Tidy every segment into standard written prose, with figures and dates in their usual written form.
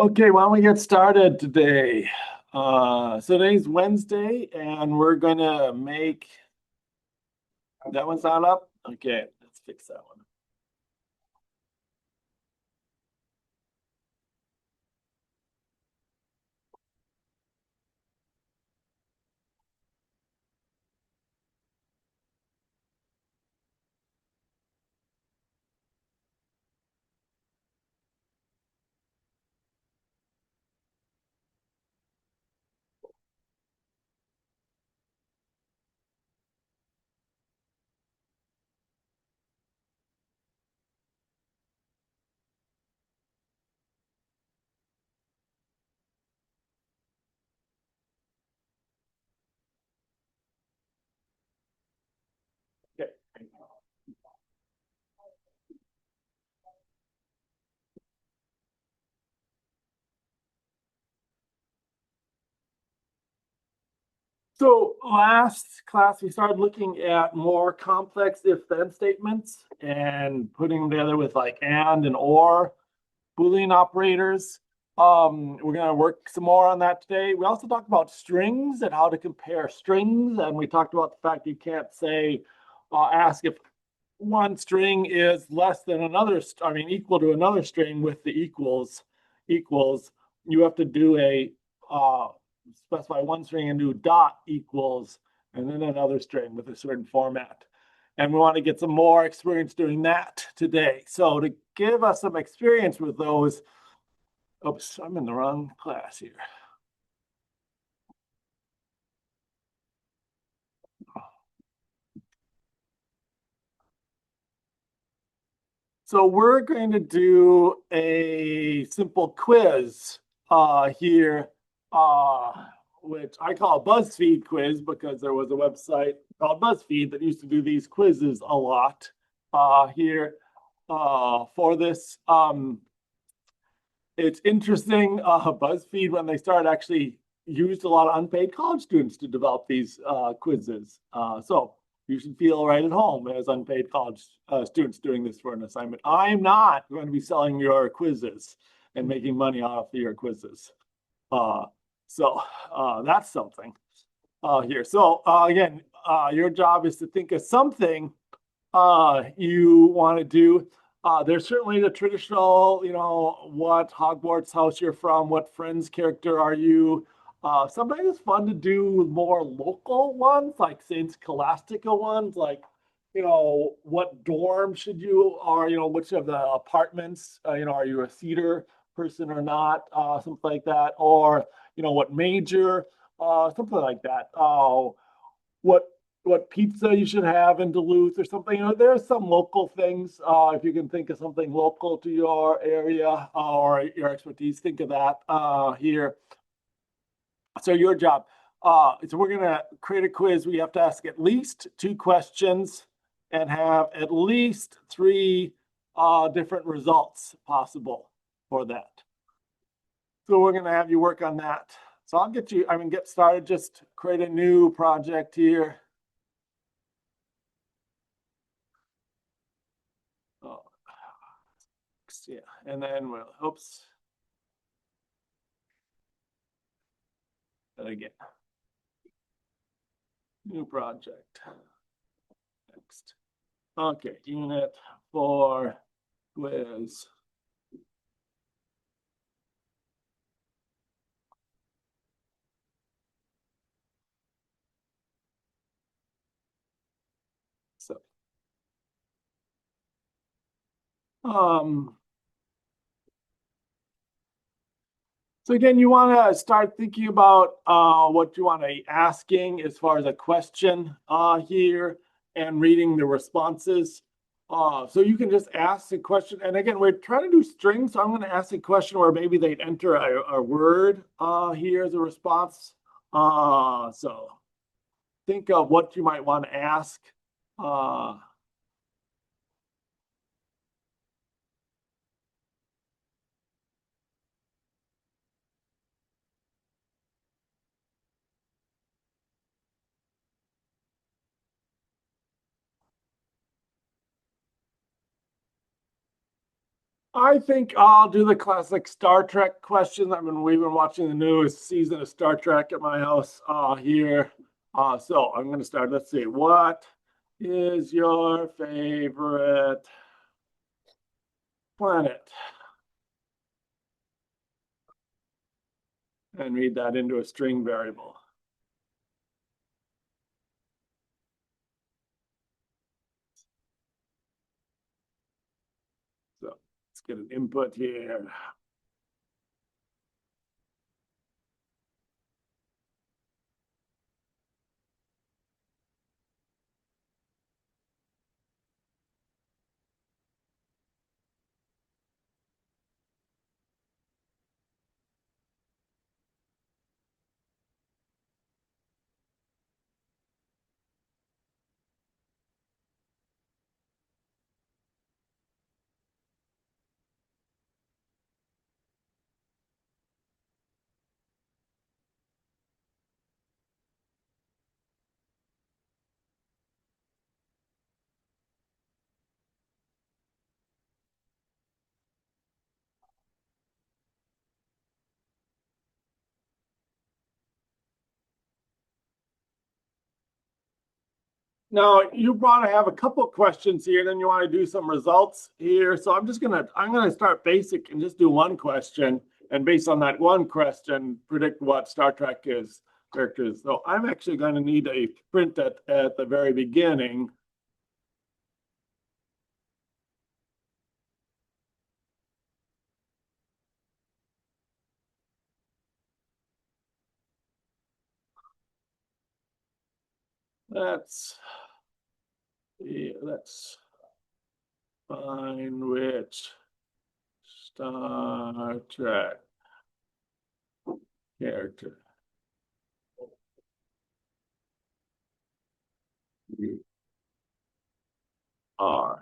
Okay, why don't we get started today? So today's Wednesday, and we're gonna make that one's not up. Okay, let's fix that one. Okay. So last class, we started looking at more complex if-then statements and putting them together with like and or Boolean operators. We're gonna work some more on that today. We also talked about strings and how to compare strings, and we talked about the fact you can't say, ask if one string is less than another, equal to another string with the equals. You have to do specify one string and do dot equals, and then another string with a certain format. And we want to get some more experience doing that today. So to give us some experience with those, oops, I'm in the wrong class here. So we're going to do a simple quiz here, uh, which I call a BuzzFeed quiz because there was a website called BuzzFeed that used to do these quizzes a lot here for this. It's interesting. BuzzFeed, when they started, actually used a lot of unpaid college students to develop these quizzes. So you should feel right at home as unpaid college students doing this for an assignment. I'm not going to be selling your quizzes and making money off of your quizzes. Uh, so that's something here. So again, your job is to think of something you want to do. There's certainly the traditional, what Hogwarts house you're from, what Friends character are you. Sometimes it's fun to do more local ones, like Saint Scholastica ones, like, what dorm should you, or, which of the apartments, are you a theater person or not, something like that, or, what major, something like that. What pizza you should have in Duluth or something. There's some local things. If you can think of something local to your area or your expertise, think of that here. So your job. So we're gonna create a quiz. We have to ask at least two questions and have at least three different results possible for that. So we're gonna have you work on that. So I'll get started. Just create a new project here. Oh, yeah, and then we'll, oops, again, new project. Next. Okay, unit 4 quiz. So, um, so again, you want to start thinking about what you want to be asking as far as a question here and reading the responses. So you can just ask a question. And again, we're trying to do strings. So I'm going to ask a question where maybe they'd enter a word here as a response. So think of what you might want to ask. Uh, I think I'll do the classic Star Trek question. We've been watching the newest season of Star Trek at my house here. So I'm gonna start. Let's see. What is your favorite planet? And read that into a string variable. So let's get an input here. Now you want to have a couple of questions here, then you want to do some results here. So I'm gonna start basic and just do one question, and based on that one question, predict what Star Trek is characters. So I'm actually going to need a print at the very beginning. Let's let's find which Star Trek character you are.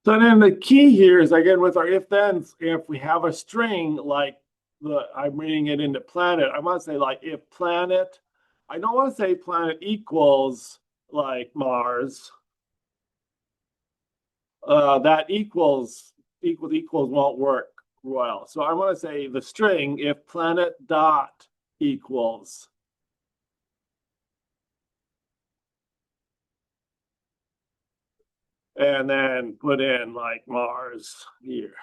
So then the key here is again with our if thens, if we have a string like I'm reading it into planet, I want to say like if planet, I don't want to say planet equals like Mars. That equals won't work well. So I want to say the string if planet dot equals. And then put in like Mars here.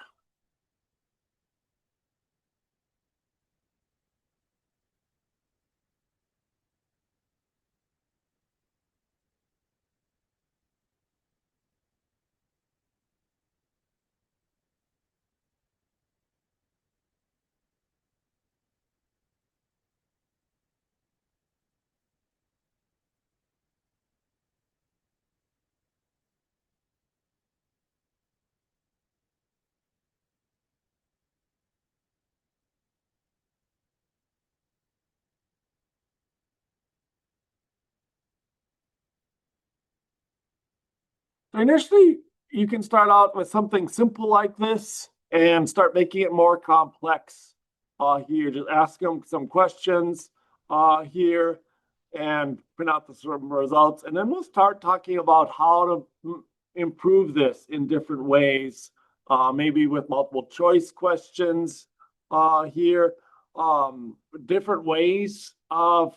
Initially, you can start out with something simple like this and start making it more complex here. Just ask them some questions here and print out some results. And then we'll start talking about how to improve this in different ways, maybe with multiple choice questions here, different ways of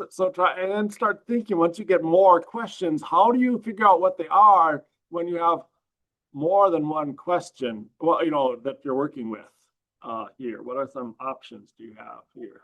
so try and then start thinking once you get more questions, how do you figure out what they are when you have more than one question, well, that you're working with here? What are some options do you have here?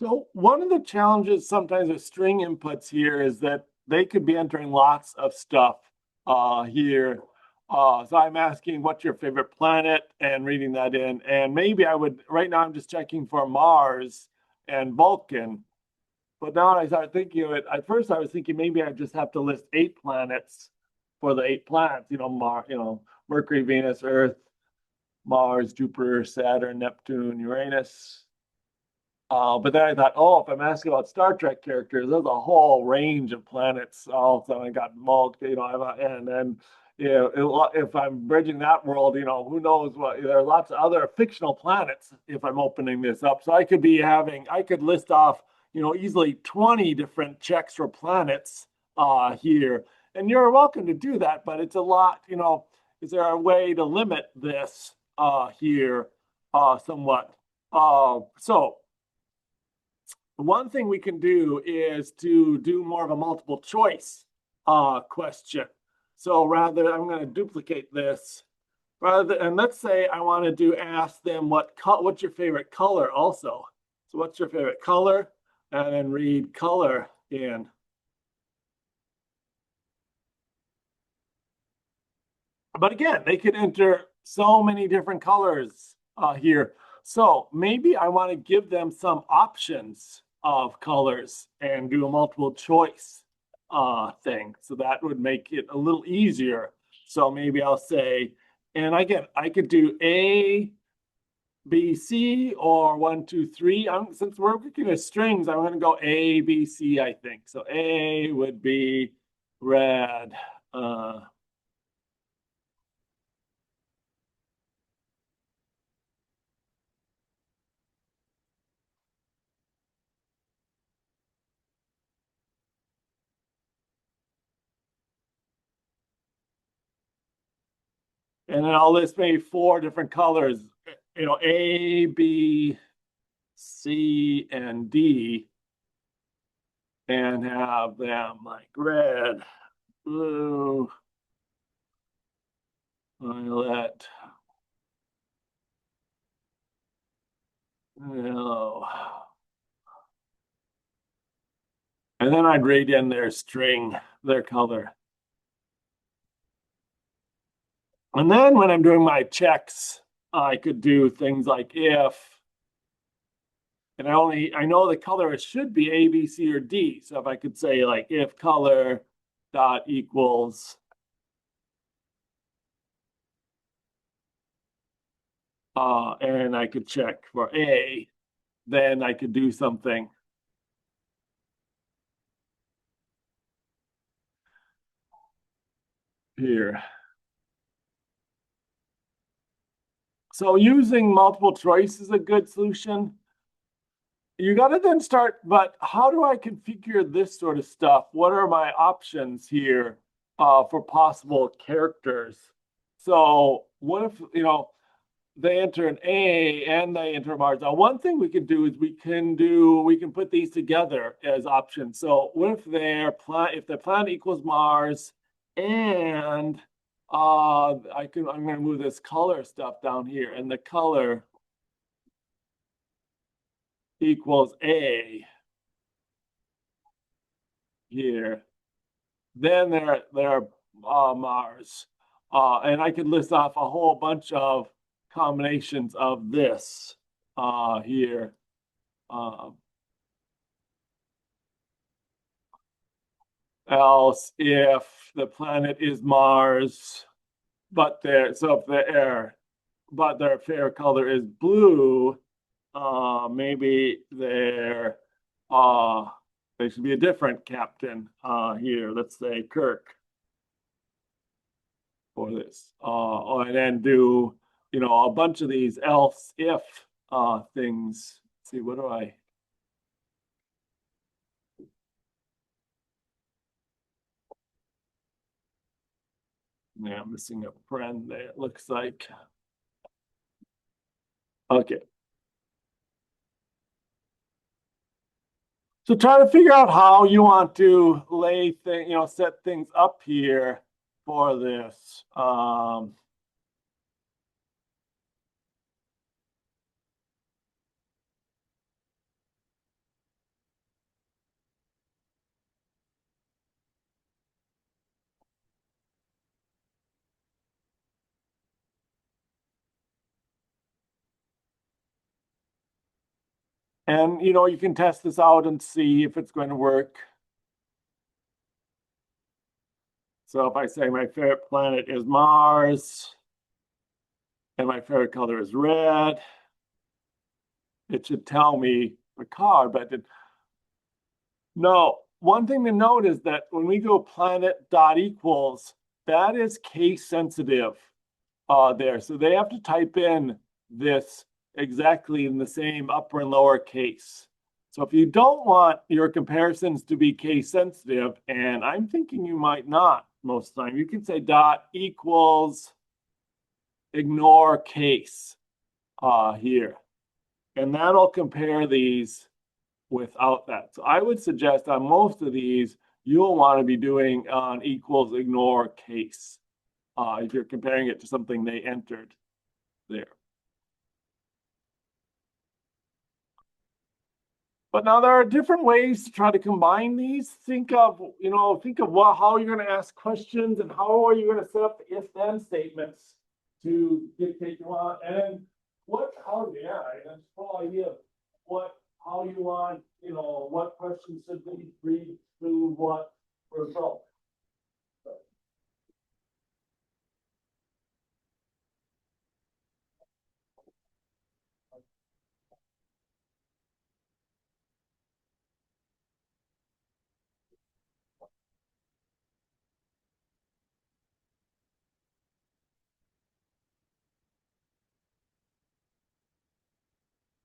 So one of the challenges sometimes with string inputs here is that they could be entering lots of stuff here. So I'm asking what's your favorite planet and reading that in. And maybe I would, right now I'm just checking for Mars and Vulcan. But now I started thinking of it, at first I was thinking maybe I just have to list 8 planets for the 8 planets, Mercury, Venus, Earth, Mars, Jupiter, Saturn, Neptune, Uranus. But then I thought, oh, if I'm asking about Star Trek characters, there's a whole range of planets. All of a sudden, I got mulked, and then, if I'm bridging that world, who knows what? There are lots of other fictional planets if I'm opening this up. So I could list off, easily 20 different checks for planets here. And you're welcome to do that, but it's a lot, is there a way to limit this here somewhat? So one thing we can do is to do more of a multiple choice question. So I'm going to duplicate this and let's say I want to ask them what's your favorite color also. So what's your favorite color? And then read color in. But again, they could enter so many different colors here. So maybe I want to give them some options of colors and do a multiple choice thing. So that would make it a little easier. So maybe I'll say, and again, I could do A, B, C, or 1, 2, 3. Since we're working with strings, I'm going to go A, B, C, I think. So A would be red. And then I'll list maybe 4 different colors, A, B, C, and D, and have them like red, blue, violet, yellow. And then I'd read in their string, their color. And then when I'm doing my checks, I could do things like if, and I know the color should be A, B, C, or D. So if I could say like if color dot equals and I could check for A, then I could do something here. So using multiple choice is a good solution. You got to then start, but how do I configure this sort of stuff? What are my options here for possible characters? So what if, they enter an A and they enter Mars. Now, one thing we can do is we can put these together as options. So what if if the planet equals Mars and I'm going to move this color stuff down here and the color equals A here. Then they're Mars. And I could list off a whole bunch of combinations of this here. Else if the planet is Mars, but their fair color is blue, maybe they should be a different captain here. Let's say Kirk for this. And then do a bunch of these else if things. Let's see, what do I? Yeah, I'm missing a friend there, it looks like. Okay. So try to figure out how you want to set things up here for this. And, you can test this out and see if it's going to work. So if I say my favorite planet is Mars and my favorite color is red, it should tell me Picard, but no. One thing to note is that when we go planet dot equals, that is case sensitive there. So they have to type in this exactly in the same upper and lower case. So if you don't want your comparisons to be case sensitive, and I'm thinking you might not most of the time, you can say dot equals ignore case here. And that'll compare these without that. So I would suggest on most of these, you'll want to be doing an equals ignore case if you're comparing it to something they entered there. But now there are different ways to try to combine these. Think of how you're going to ask questions and how are you going to set up the if-then statements to dictate you want, and that's the whole idea of how you want, what questions should be read through what result.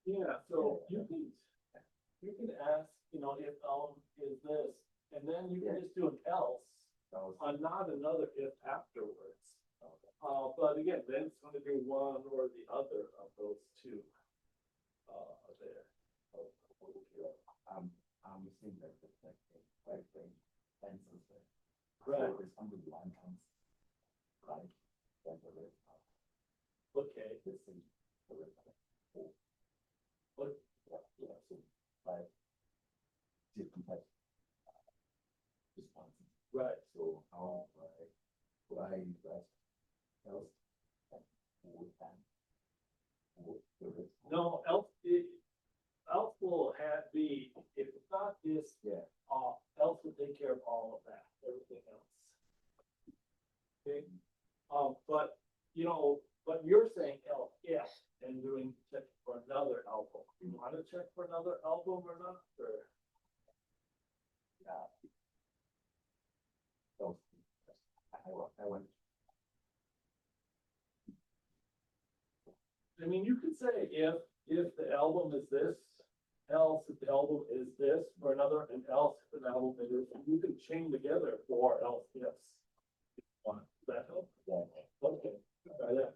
Yeah, so you can ask, if is this, and then you can just do an else, not another if afterwards. But again, then it's going to do one or the other of those two there. I'm assuming that the right thing answers there. Right. So there's under line comes like that the rest Okay. this is the rest What? yeah, so like different types responses. Right. So how why rest else would No, else will be, if it's not this, else will take care of all of that, everything else. Okay. But you're saying else, yes, and doing check for another album. You want to check for another album or not? Or yeah. So I went. I mean, you could say if the album is this, else if the album is this, for another, and else if the album is this, you can chain together for else yes. Does that help? Yeah. Okay, try that.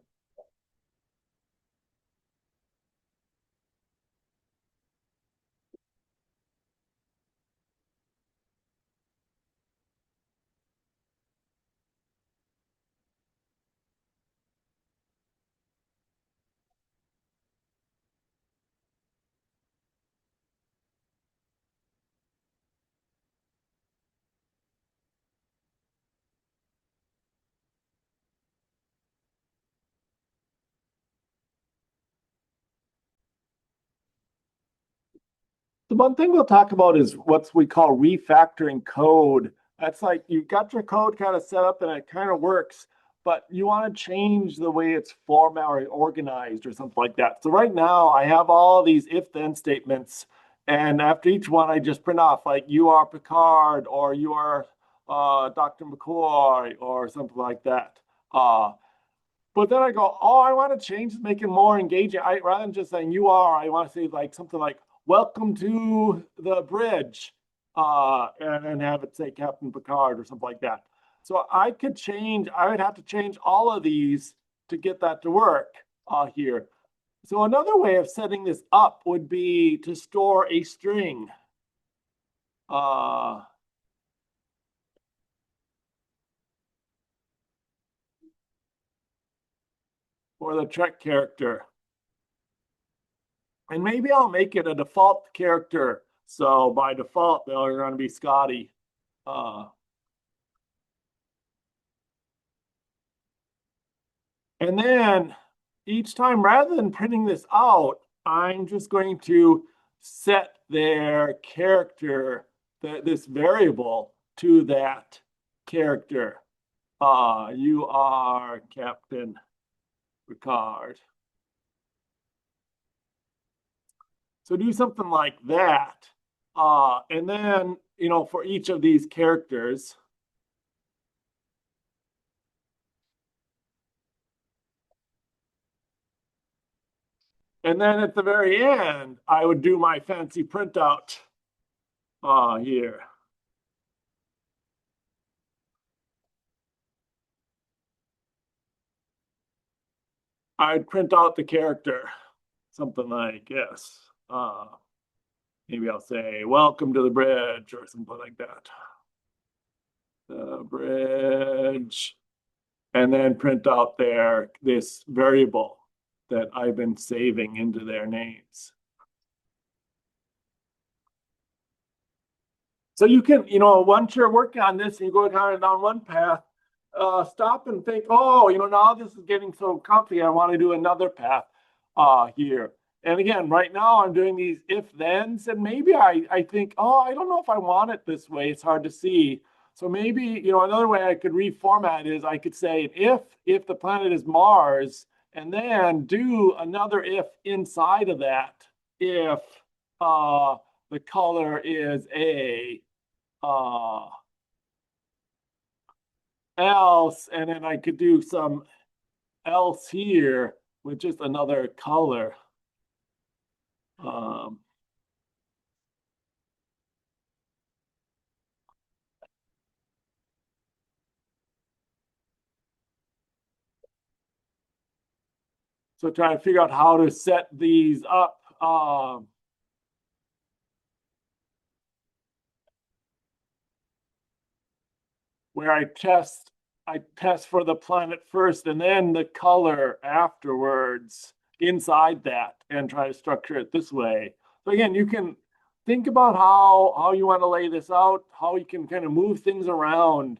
The one thing we'll talk about is what we call refactoring code. That's like you've got your code kind of set up and it kind of works, but you want to change the way it's formatted or organized or something like that. So right now I have all these if-then statements, and after each one I just print off like you are Picard or you are Dr. McCoy or something like that. But then I go, oh, I want to change to make it more engaging. Rather than just saying you are, I want to say like something like welcome to the bridge, and have it say Captain Picard or something like that. So I would have to change all of these to get that to work here. So another way of setting this up would be to store a string. For the Trek character. And maybe I'll make it a default character. So by default, they're going to be Scotty. And then each time, rather than printing this out, I'm just going to set their character, this variable, to that character. You are Captain Picard. So do something like that. And then, for each of these characters, and then at the very end, I would do my fancy printout here. I'd print out the character, something like, yes. Maybe I'll say, welcome to the bridge or something like that. The bridge. And then print out this variable that I've been saving into their names. So you can, once you're working on this and you go kind of down one path, stop and think, oh, now this is getting so complicated. I want to do another path here. And again, right now I'm doing these if-thens, and maybe I think, oh, I don't know if I want it this way. It's hard to see. So maybe, another way I could reformat is I could say if the planet is Mars, and then do another if inside of that, if the color is else, and then I could do some else here with just another color. So try to figure out how to set these up. Where I test for the planet first and then the color afterwards inside that, and try to structure it this way. So again, you can think about how you want to lay this out, how you can kind of move things around.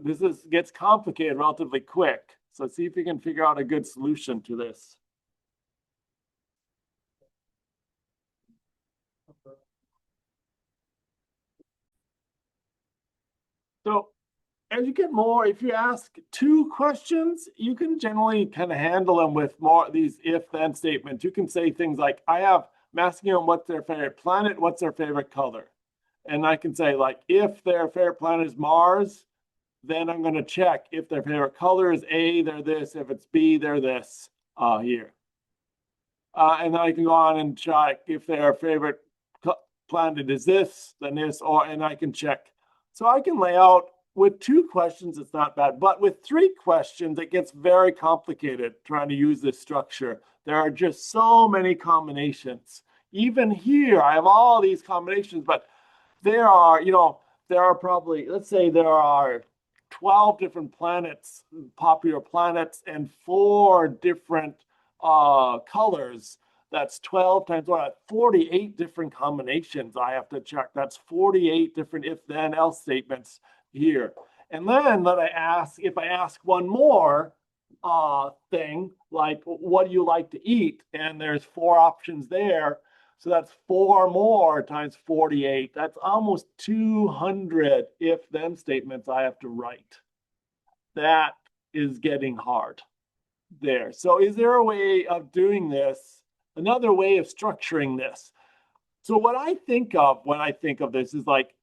This gets complicated relatively quick. So see if you can figure out a good solution to this. So as you get more, if you ask two questions, you can generally kind of handle them with more these if-then statements. You can say things like, I'm asking them what's their favorite planet, what's their favorite color. And I can say, like, if their favorite planet is Mars, then I'm going to check if their favorite color is A, they're this. If it's B, they're this here. And then I can go on and check if their favorite planet is this, then this, and I can check. So I can lay out with two questions, it's not bad. But with three questions, it gets very complicated trying to use this structure. There are just so many combinations. Even here, I have all these combinations, but there are probably, let's say there are 12 different planets, popular planets, and 4 different colors. That's 12 times what? 48 different combinations I have to check. That's 48 different if-then else statements here. And then if I ask one more thing, like what do you like to eat? And there's 4 options there. So that's 4 more times 48. That's almost 200 if-then statements I have to write. That is getting hard there. So is there a way of doing this? Another way of structuring this? So what I think of when I think of this is like,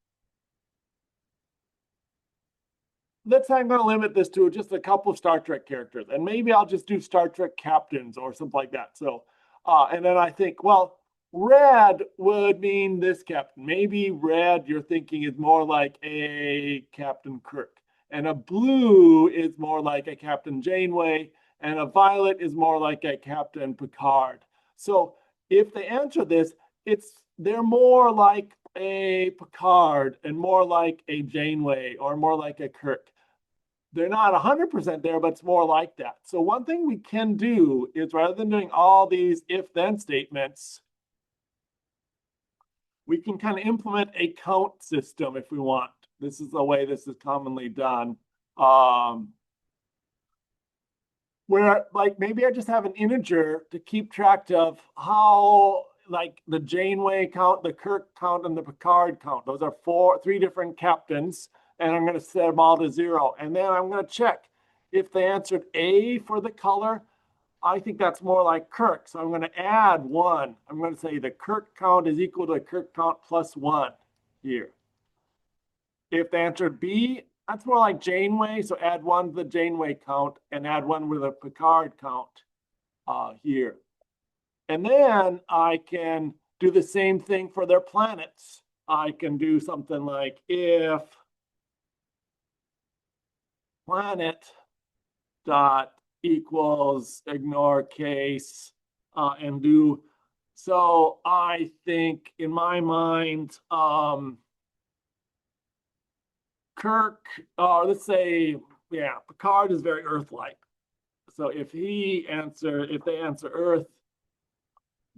let's say I'm going to limit this to just a couple of Star Trek characters, and maybe I'll just do Star Trek captains or something like that. So, and then I think, well, red would mean this captain. Maybe red, you're thinking, is more like a Captain Kirk, and a blue is more like a Captain Janeway, and a violet is more like a Captain Picard. So if they answer this, they're more like a Picard and more like a Janeway or more like a Kirk. They're not 100% there, but it's more like that. So one thing we can do is, rather than doing all these if-then statements, we can kind of implement a count system if we want. This is the way this is commonly done. Where, like, maybe I just have an integer to keep track of how, like the Janeway count, the Kirk count, and the Picard count. Those are three different captains, and I'm going to set them all to 0. And then I'm going to check if they answered A for the color. I think that's more like Kirk. So I'm going to add 1. I'm going to say the Kirk count is equal to Kirk count plus 1 here. If they answered B, that's more like Janeway. So add 1 to the Janeway count and add 1 with a Picard count here. And then I can do the same thing for their planets. I can do something like if planet dot equals ignore case and do. So I think in my mind, Kirk, let's say, yeah, Picard is very Earth-like. So if they answer Earth,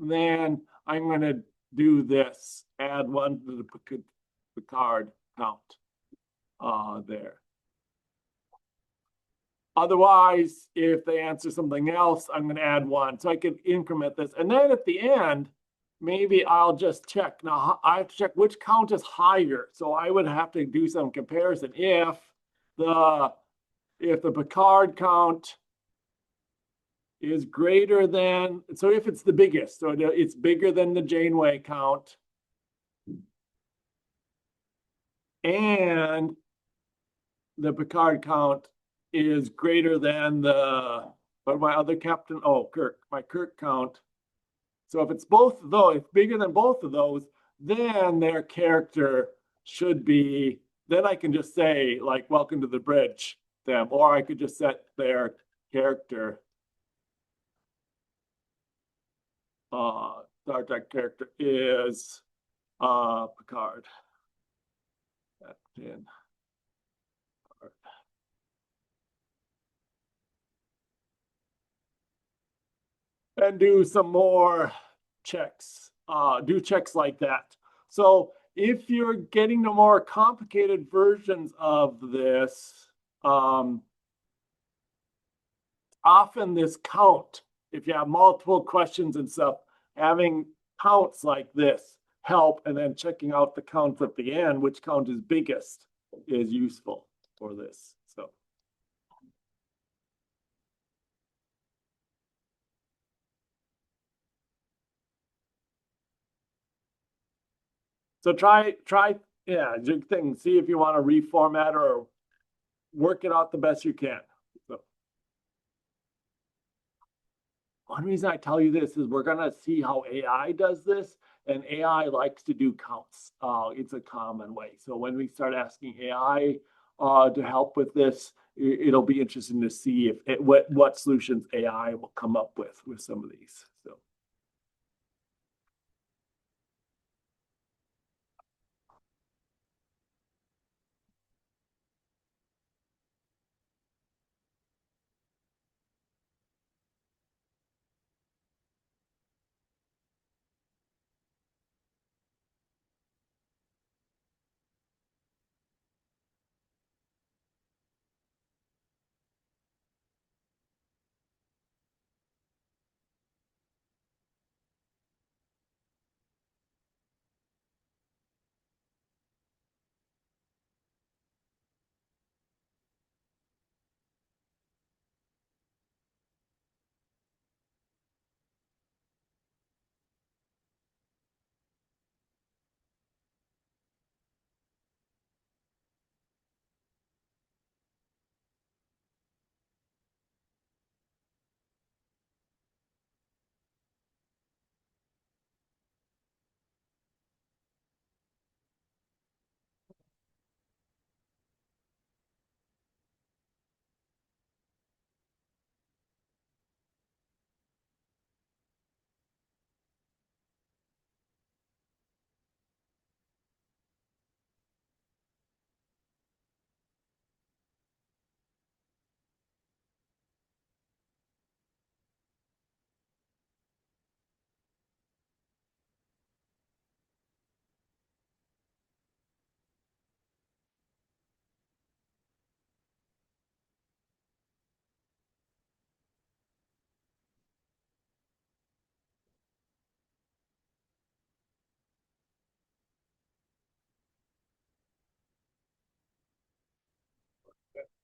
then I'm going to do this, add 1 to the Picard count there. Otherwise, if they answer something else, I'm going to add 1. So I can increment this. And then at the end, maybe I'll just check. Now, I have to check which count is higher. So I would have to do some comparison. If the Picard count is greater than, so if it's the biggest, so it's bigger than the Janeway count, and the Picard count is greater than my other captain, Kirk, my Kirk count. So if it's both of those, if bigger than both of those, then their character should be, then I can just say like, welcome to the bridge them, or I could just set their character Star Trek character is Picard. Captain. And do some more checks. Do checks like that. So if you're getting the more complicated versions of this, often this count, if you have multiple questions and stuff, having counts like this help, and then checking out the counts at the end, which count is biggest, is useful for this. So try, yeah, thing. See if you want to reformat or work it out the best you can. So one reason I tell you this is we're gonna see how AI does this, and AI likes to do counts. It's a common way. So when we start asking AI to help with this, it'll be interesting to see if what solutions AI will come up with some of these. So.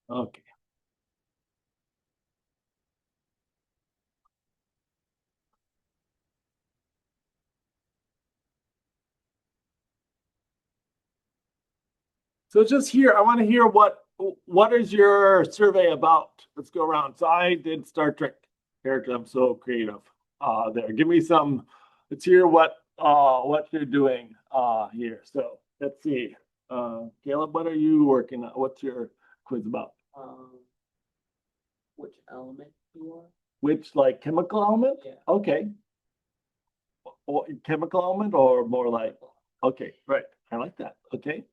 Okay. So just here, I want to hear what is your survey about? Let's go around. So I did Star Trek character. I'm so creative. There. Give me some. Let's hear what you're doing here. So let's see. Caleb, what are you working on? What's your quiz about? Um, which element you are? Which like chemical element? Yeah. Okay. Or chemical element or more like okay, right. I like that. Okay.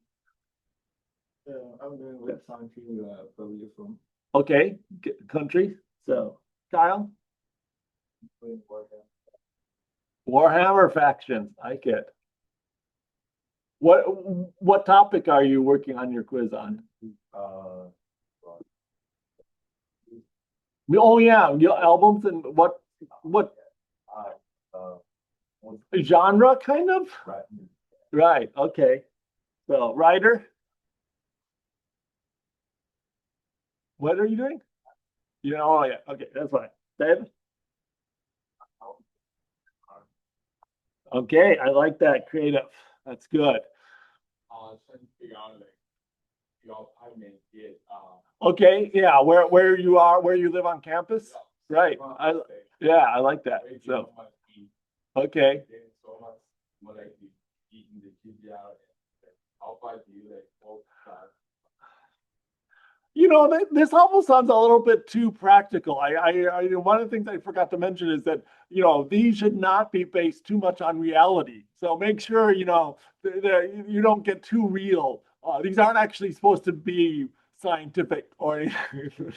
I'm doing which country probably from. Okay, country. So Kyle, Warhammer factions. I get. What what topic are you working on your quiz on? Uh, Oh yeah, your albums and what uh, genre kind of? right. Right. Okay. So writer, what are you doing? You know, oh yeah. Okay, that's fine. David. Okay, I like that creative. That's good. Trying to figure out like your apartment is Okay, yeah, where you are, where you live on campus? Right. Yeah, I like that. So okay. so much more like eating the kids out. How far do you like walk that? You know, this almost sounds a little bit too practical. One of the things I forgot to mention is that, you know, these should not be based too much on reality. So make sure, you know, you don't get too real. These aren't actually supposed to be scientific or anything.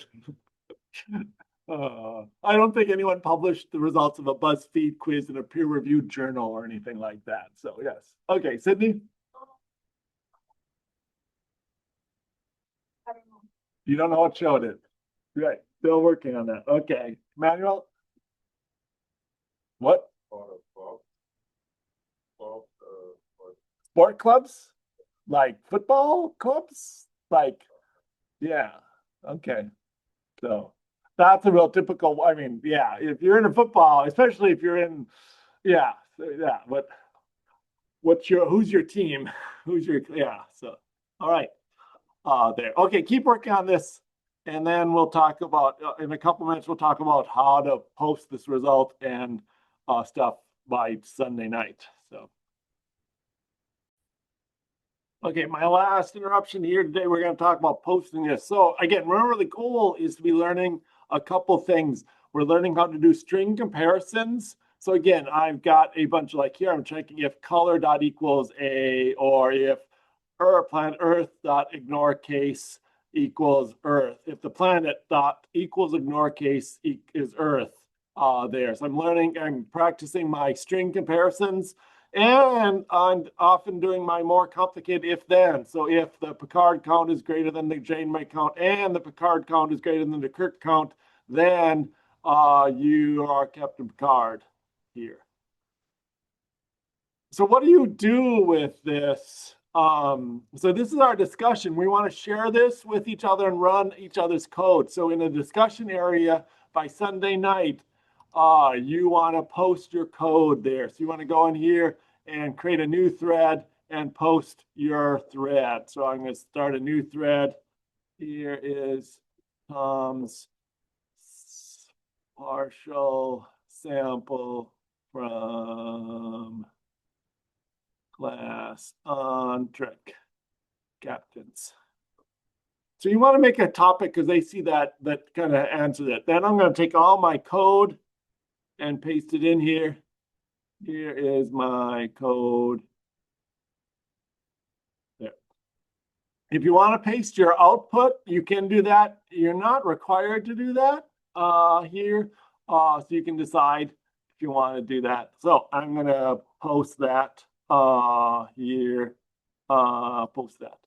I don't think anyone published the results of a BuzzFeed quiz in a peer-reviewed journal or anything like that. So yes. Okay, Sydney, you don't know what show it is. Right. Still working on that. Okay. Manuel, what? Sport clubs? Like football clubs? Like, yeah. Okay. So that's a real typical, I mean, yeah, if you're in a football, especially if you're in, yeah, yeah, but who's your team? Who's your, yeah, so, all right. There. Okay, keep working on this. And then we'll talk about, in a couple minutes, we'll talk about how to post this result and stuff by Sunday night. So. Okay, my last interruption here today, we're going to talk about posting this. So again, remember the goal is to be learning a couple things. We're learning how to do string comparisons. So again, I've got a bunch of like here, I'm checking if color dot equals a, or if planet Earth dot ignore case equals Earth. If the planet dot equals ignore case is Earth there. So I'm practicing my string comparisons. And I'm often doing my more complicated if then. So if the Picard count is greater than the Janeway count and the Picard count is greater than the Kirk count, then you are Captain Picard here. So what do you do with this? So this is our discussion. We want to share this with each other and run each other's code. So in the discussion area by Sunday night, you want to post your code there. So you want to go in here and create a new thread and post your thread. So I'm going to start a new thread. Here is Tom's partial sample from class on Trek captains. So you want to make a topic because they see that kind of answers it. Then I'm going to take all my code and paste it in here. Here is my code. There. If you want to paste your output, you can do that. You're not required to do that here. So you can decide if you want to do that. So I'm going to post that here. Post that.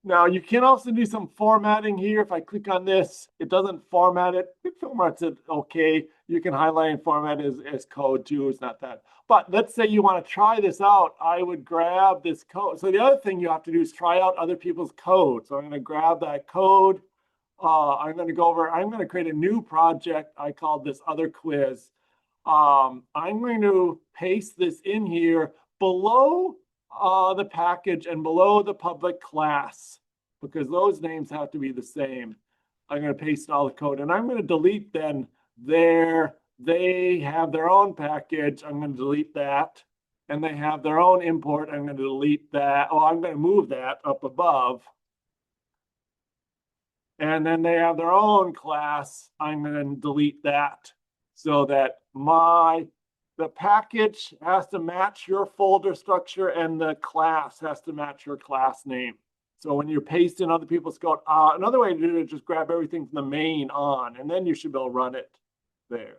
Now you can also do some formatting here. If I click on this, it doesn't format it. It formats it okay. You can highlight and format as code too. It's not that. But let's say you want to try this out. I would grab this code. So the other thing you have to do is try out other people's code. So I'm going to grab that code. I'm going to go over, I'm going to create a new project. I called this other quiz. I'm going to paste this in here below the package and below the public class, because those names have to be the same. I'm going to paste all the code, and I'm going to delete then they have their own package. I'm going to delete that, and they have their own import. I'm going to delete that. Oh, I'm going to move that up above. And then they have their own class. I'm going to delete that so that the package has to match your folder structure and the class has to match your class name. So when you're pasting other people's code, another way to do it is just grab everything from the main on, and then you should be able to run it there.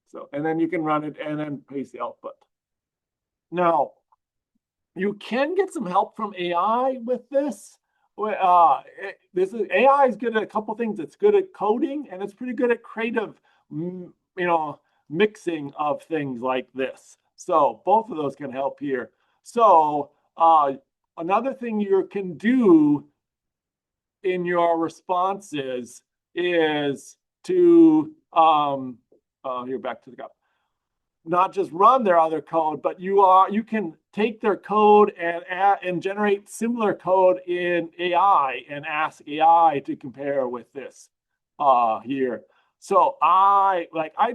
So, and then you can run it and then paste the output. Now, you can get some help from AI with this. AI is good at a couple things. It's good at coding, and it's pretty good at creative, mixing of things like this. So both of those can help here. So another thing you can do in your responses is to here, back to the top, not just run their other code, but you can take their code and generate similar code in AI and ask AI to compare with this here. So I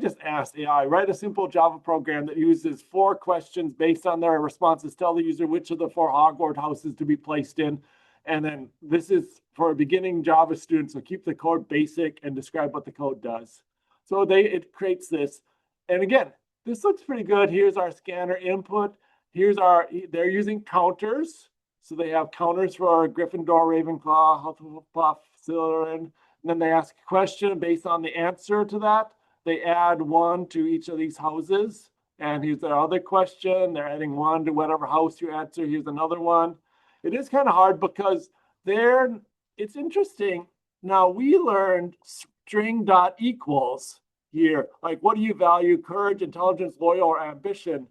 just asked AI, write a simple Java program that uses 4 questions based on their responses. Tell the user which of the 4 Hogwarts houses to be placed in. And then this is for a beginning Java student, so keep the code basic and describe what the code does. So it creates this. And again, this looks pretty good. Here's our scanner input. They're using counters. So they have counters for Gryffindor, Ravenclaw, Hufflepuff, Slytherin. And then they ask a question based on the answer to that. They add 1 to each of these houses. And here's their other question. They're adding 1 to whatever house you answer. Here's another one. It is kind of hard because it's interesting. Now we learned string dot equals here. Like, what do you value? Courage, intelligence, loyal, or ambition?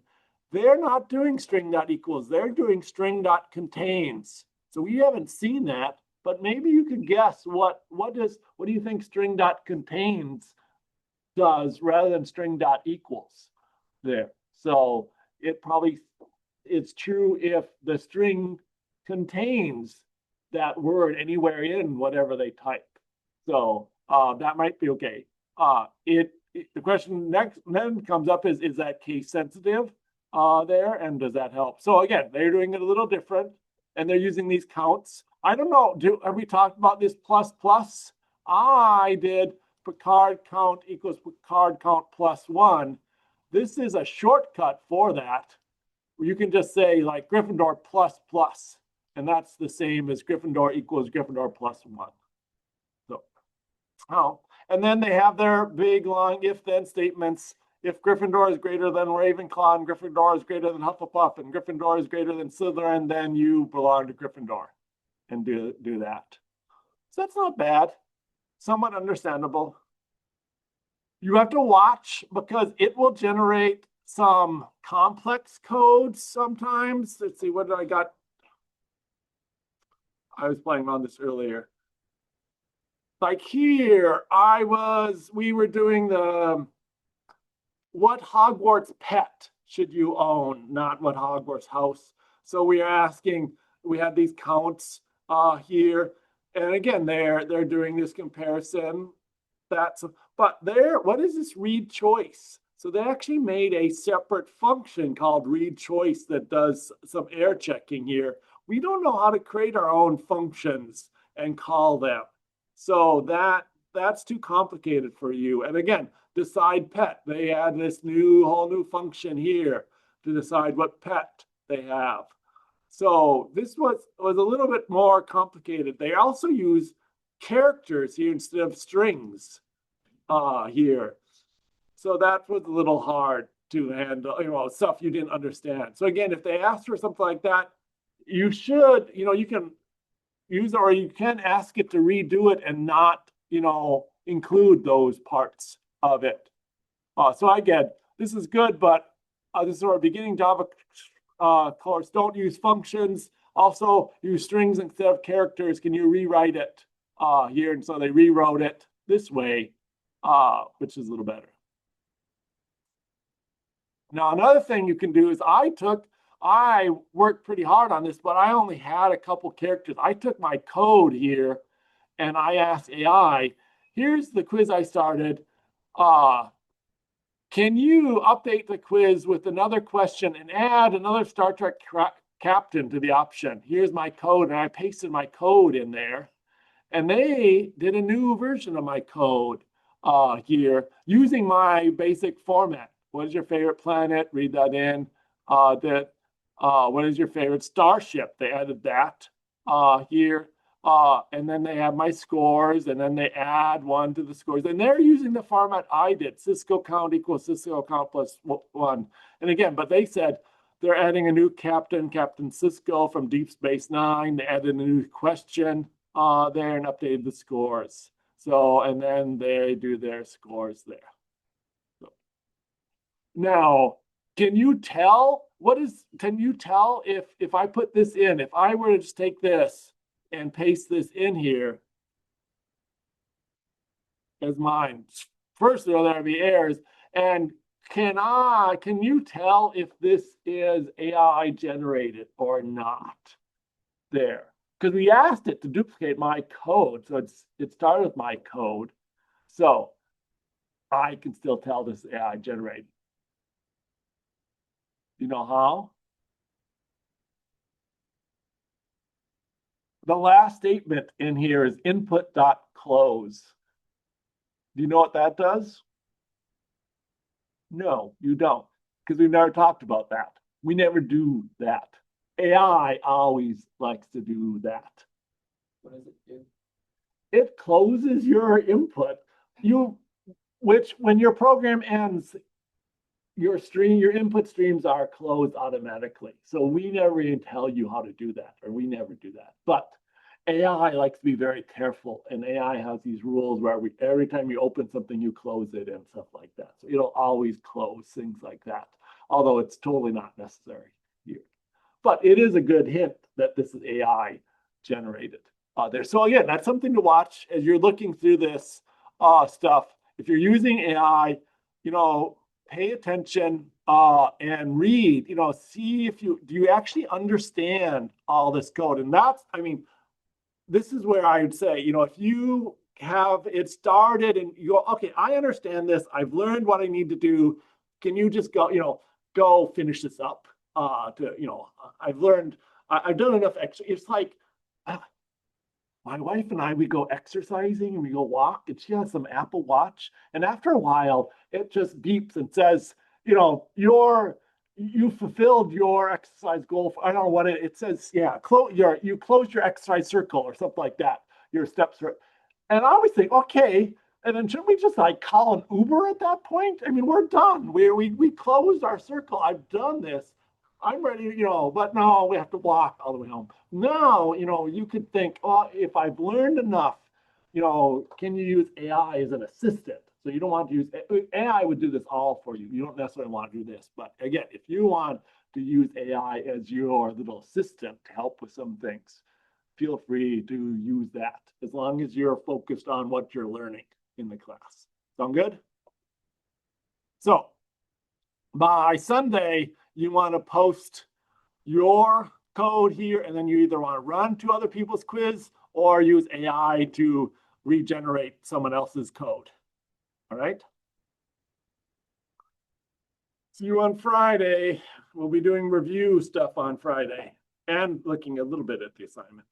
They're not doing string dot equals. They're doing string dot contains. So we haven't seen that, but maybe you could guess what do you think string dot contains does rather than string dot equals there. So it's true if the string contains that word anywhere in whatever they type. So that might be okay. The question next then comes up is that case sensitive there, and does that help? So again, they're doing it a little different, and they're using these counts. I don't know. Have we talked about this plus plus? I did Picard count equals Picard count plus 1. This is a shortcut for that. You can just say like Gryffindor plus plus, and that's the same as Gryffindor equals Gryffindor plus 1. So, and then they have their big long if-then statements. If Gryffindor is greater than Ravenclaw, and Gryffindor is greater than Hufflepuff, and Gryffindor is greater than Slytherin, then you belong to Gryffindor, and do that. So that's not bad. Somewhat understandable. You have to watch because it will generate some complex codes sometimes. Let's see, what did I got? I was playing on this earlier. Like here, we were doing what Hogwarts pet should you own, not what Hogwarts house. So we are asking, we have these counts here. And again, they're doing this comparison. What is this read choice? So they actually made a separate function called read choice that does some air checking here. We don't know how to create our own functions and call them. So that's too complicated for you. And again, decide pet. They add this whole new function here to decide what pet they have. So this was a little bit more complicated. They also use characters here instead of strings here. So that was a little hard to handle, stuff you didn't understand. So again, if they ask for something like that, you should, you can use, or you can ask it to redo it and not, include those parts of it. So again, this is good, but this is our beginning Java course. Don't use functions. Also use strings instead of characters. Can you rewrite it here? And so they rewrote it this way, which is a little better. Now, another thing you can do is I worked pretty hard on this, but I only had a couple characters. I took my code here and I asked AI, here's the quiz I started. Can you update the quiz with another question and add another Star Trek captain to the option? Here's my code, and I pasted my code in there. And they did a new version of my code here using my basic format. What is your favorite planet? Read that in. What is your favorite starship? They added that here. And then they have my scores, and then they add one to the scores. And they're using the format I did, Cisco count equals Cisco count plus 1. And again, but they said they're adding a new captain, Captain Cisco from Deep Space Nine. They added a new question there and updated the scores. So, and then they do their scores there. So, now, can you tell if I put this in, if I were to just take this and paste this in here as mine, first there'll be errors. And can you tell if this is AI generated or not there? Because we asked it to duplicate my code. So it started with my code. So I can still tell this is AI generated. You know how? The last statement in here is input.close. Do you know what that does? No, you don't, because we've never talked about that. We never do that. AI always likes to do that. What does it do? It closes your input. Which when your program ends, your input streams are closed automatically. So we never even tell you how to do that, or we never do that. But AI likes to be very careful, and AI has these rules where every time you open something, you close it and stuff like that. So it'll always close things like that, although it's totally not necessary here. But it is a good hint that this is AI generated there. So again, that's something to watch as you're looking through this stuff. If you're using AI, pay attention and read, see if do you actually understand all this code? And this is where I would say, if you have it started and you go, okay, I understand this, I've learned what I need to do. Can you just go finish this up? I've learned, I've done enough extra. It's like my wife and I, we go exercising and we go walk, and she has some Apple Watch. And after a while, it just beeps and says, you fulfilled your exercise goal. I don't know what it says. Yeah, you closed your exercise circle or something like that. Your steps are, and I always think, okay. And then shouldn't we just call an Uber at that point? I mean, we're done. We closed our circle. I've done this. I'm ready, but no, we have to walk all the way home. Now, you could think, oh, if I've learned enough, can you use AI as an assistant? So you don't want to use AI would do this all for you. You don't necessarily want to do this. But again, if you want to use AI as your little assistant to help with some things, feel free to use that as long as you're focused on what you're learning in the class. Sound good? So by Sunday, you want to post your code here, and then you either want to run to other people's quiz or use AI to regenerate someone else's code. All right. See you on Friday. We'll be doing review stuff on Friday and looking a little bit at the assignment.